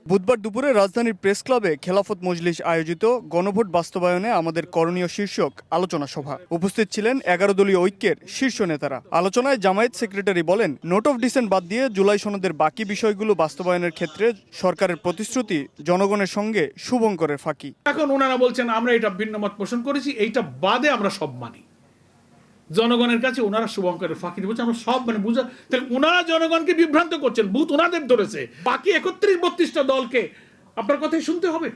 বুধবার দুপুরে রাজধানীর প্রেস ক্লাবে খেলাফত মজলিস আয়োজিত গণভোট বাস্তবায়নে আমাদের করণীয় শীর্ষক আলোচনা সভা। উপস্থিত ছিলেন 11 দলীয় ঐক্যের শীর্ষ নেতারা। আলোচনায় জামায়াত সেক্রেটারি বলেন, নোট অফ ডিসেন্ট বাদ দিয়ে জুলাই সনদের বাকি বিষয়গুলো বাস্তবায়নের ক্ষেত্রে সরকারের প্রতিশ্রুতি জনগণের সঙ্গে শুভঙ্করের ফাঁকি। এখন ওনারা বলছেন আমরা এটা ভিন্নমত পোষণ করেছি, এইটা বাদে আমরা সব মানি। জনগণের কাছে ওনারা শুভঙ্করের ফাঁকি বলছে আমরা সব মানে বুঝা, তাহলে ওনারা জনগণকে বিভ্রান্ত করছেন, ভূত ওনাদের ধরেছে। বাকি 31-32টা দলকে আপনার কথাই শুনতে হবে।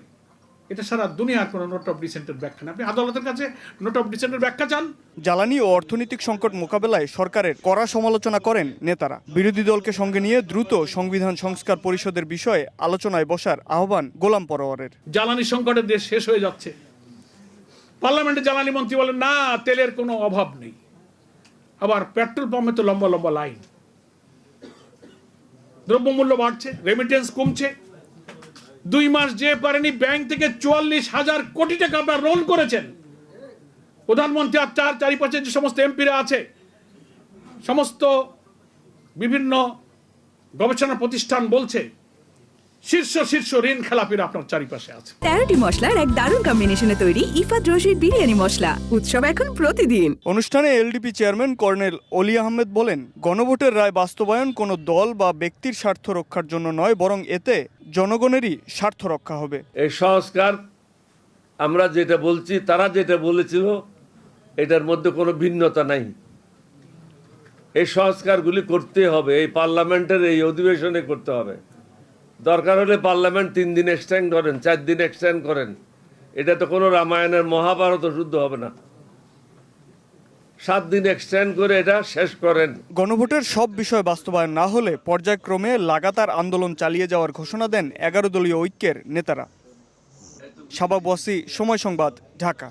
এটা সারা দুনিয়ার কোনো নোট অফ ডিসেন্টের ব্যাখ্যা না। আপনি আদালতের কাছে নোট অফ ডিসেন্টের ব্যাখ্যা চান। জ্বালানি ও অর্থনৈতিক সংকট মোকাবেলায় সরকারের কড়া সমালোচনা করেন নেতারা। বিরোধী দলকে সঙ্গে নিয়ে দ্রুত সংবিধান সংস্কার পরিষদের বিষয়ে আলোচনায় বসার আহ্বান গোলাম পরোয়ারের। জ্বালানি সংকটের দেশ শেষ হয়ে যাচ্ছে। পার্লামেন্টে জ্বালানি মন্ত্রী বলেন না, তেলের কোনো অভাব নেই। আবার পেট্রোল পাম্পে তো লম্বা লম্বা লাইন। দ্রব্যমূল্য বাড়ছে, রেমিটেন্স কমছে। 2 মাস যে পারেনি ব্যাংক থেকে 44,000 কোটি টাকা আপনারা লোন করেছেন। প্রধানমন্ত্রী আর চারিপাশে যে সমস্ত এমপিরা আছে, সমস্ত বিভিন্ন গবেষণা প্রতিষ্ঠান বলছে শীর্ষ ঋণ খেলাপিরা আপনার চারিপাশে আছে। 13টি মশলার এক দারুণ কম্বিনেশনে তৈরি ইফাত রশিদ বিরিয়ানি মশলা। উৎসব এখন প্রতিদিন। অনুষ্ঠানে এলডিপি চেয়ারম্যান কর্নেল অলি আহমেদ বলেন, গণভোটের রায় বাস্তবায়ন কোনো দল বা ব্যক্তির স্বার্থ রক্ষার জন্য নয়, বরং এতে জনগণেরই স্বার্থ রক্ষা হবে। এই সংস্কার আমরা যেটা বলছি, তারা যেটা বলেছিল, এটার মধ্যে কোনো ভিন্নতা নাই। এই সংস্কারগুলি করতে হবে, এই পার্লামেন্টের এই অধিবেশনে করতে হবে। দরকার হলে পার্লামেন্ট 3 দিন এক্সটেন্ড করেন, 4 দিন এক্সটেন্ড করেন। এটা তো কোনো রামায়ণের মহাভারত শুদ্ধ হবে না। 7 দিন এক্সটেন্ড করে এটা শেষ করেন। গণভোটের সব বিষয় বাস্তবায়ন না হলে পর্যায়ক্রমে লাগাতার আন্দোলন চালিয়ে যাওয়ার ঘোষণা দেন 11 দলীয় ঐক্যের নেতারা। শাবাব ওয়াসি, সময় সংবাদ, ঢাকা।